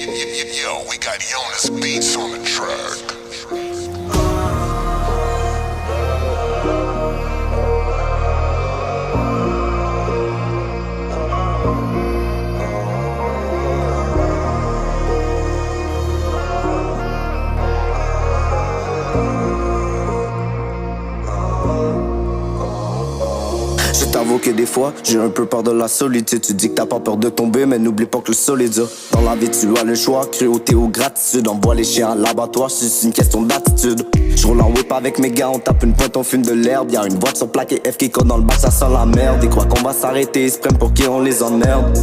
Yo, we got Jonas Beats on the track. Je t'avoue que des fois, j'ai un peu peur de la solitude. Tu dis que t'as pas peur de tomber, mais n'oublie pas que le sol est dur. Dans la vie, tu as le choix, cruauté ou gratitude. Envoie les chiens à l'abattoir, c'est une question d'attitude. Je roule en whip avec mes gars, on tape une pointe, on fume de l'herbe. Y'a une voiture plaquée F qui code dans le bac, ça sent la merde. Ils croient qu'on va s'arrêter, ils se prennent pour qui on les emmerde.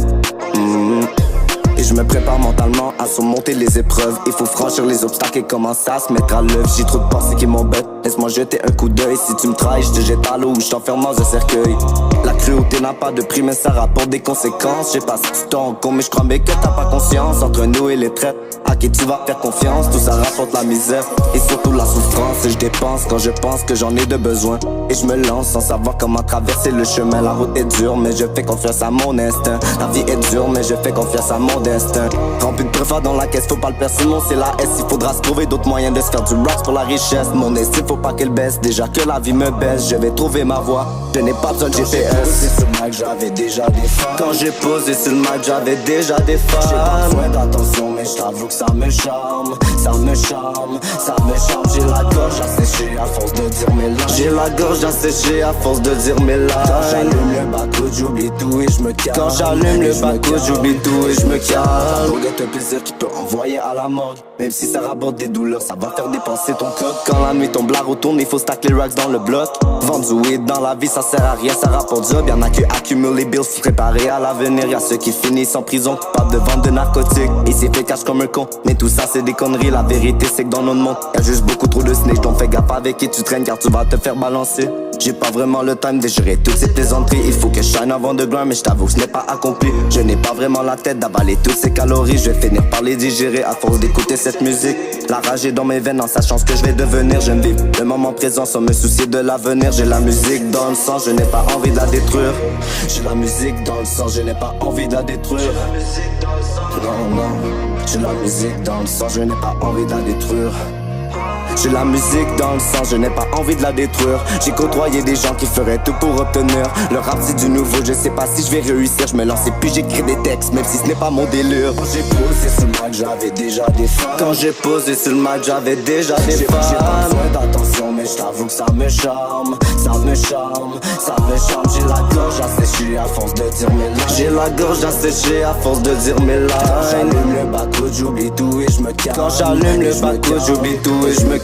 Et je me prépare mentalement à surmonter les épreuves. Il faut franchir les obstacles et commencer à se mettre à l'œuvre. J'ai trop de pensées qui m'embêtent, laisse-moi jeter un coup d'œil. Si tu me trahis, je te jette à l'eau ou je t'enferme dans un cercueil. La cruauté n'a pas de prix mais ça rapporte des conséquences. Je sais pas si tu t'en rends compte mais je crois mais que t'as pas conscience. Entre nous et les traites, à qui tu vas faire confiance. Tout ça rapporte la misère et surtout la souffrance. Et je dépense quand je pense que j'en ai de besoin. Et je me lance sans savoir comment traverser le chemin. La route est dure mais je fais confiance à mon instinct. La vie est dure mais je fais confiance à mon destin. Rempli de préfa dans la caisse, faut pas le perdre sinon c'est la S. Il faudra se trouver d'autres moyens de se faire du rap pour la richesse. Mon estime faut pas qu'elle baisse, déjà que la vie me baisse. Je vais trouver ma voie, je n'ai pas besoin de GPS. Sur le mic j'avais déjà des femmes. Quand j'ai posé sur le mic j'avais déjà des femmes. J'ai pas besoin d'attention mais je t'avoue que ça me charme. Ça me charme, ça me charme. J'ai la gorge asséchée à force de dire mes lines. J'ai la gorge asséchée à force de dire mes lines. Quand j'allume le bateau j'oublie tout et je me calme. Quand j'allume le bateau j'oublie tout et je me calme. Un plaisir qui peut envoyer à la mort. Même si ça rapporte des douleurs, ça va faire dépenser ton code. Quand la nuit tombe, la retourne, il faut stack les racks dans le bloc. Vendre du weed dans la vie, ça sert à rien, ça rapporte job. Y'en a qui accumulent les bills, préparés à l'avenir. Y'a ceux qui finissent en prison, coupables de vente de narcotiques. Et c'est fait cash comme un con, mais tout ça c'est des conneries. La vérité c'est que dans notre monde, y'a juste beaucoup trop de snitch. Donc fais gaffe avec qui tu traînes car tu vas te faire balancer. J'ai pas vraiment le time de gérer toutes ces plaisanteries. Il faut que je shine avant de grind, mais je t'avoue que ce n'est pas accompli. Je n'ai pas vraiment la tête d'avaler toutes ces calories. Je vais finir par les digérer à force d'écouter cette musique. La rage est dans mes veines en sachant ce que je vais devenir. J'aime vivre le moment présent sans me soucier de l'avenir. J'ai la musique dans le sang, je n'ai pas envie de la détruire. J'ai la musique dans le sang, je n'ai pas envie de la détruire. Non, non, j'ai la musique dans le sang, je n'ai pas envie de la détruire. J'ai la musique dans le sang, je n'ai pas envie de la détruire. J'ai côtoyé des gens qui feraient tout pour obtenir. Le rap c'est du nouveau, je sais pas si je vais réussir. Je me lance et puis j'écris des textes, même si ce n'est pas mon délire. Quand j'ai posé sur le mic, j'avais déjà des femmes. Quand j'ai posé sur le mic, j'avais déjà des femmes. J'ai pas besoin d'attention, mais je t'avoue que ça me charme. Ça me charme, ça me charme. J'ai la gorge asséchée à force de dire mes lines. J'ai la gorge asséchée à force de dire mes lines. Quand j'allume le bateau, j'oublie tout et je me calme. Quand j'allume le bateau, j'oublie tout et je me calme.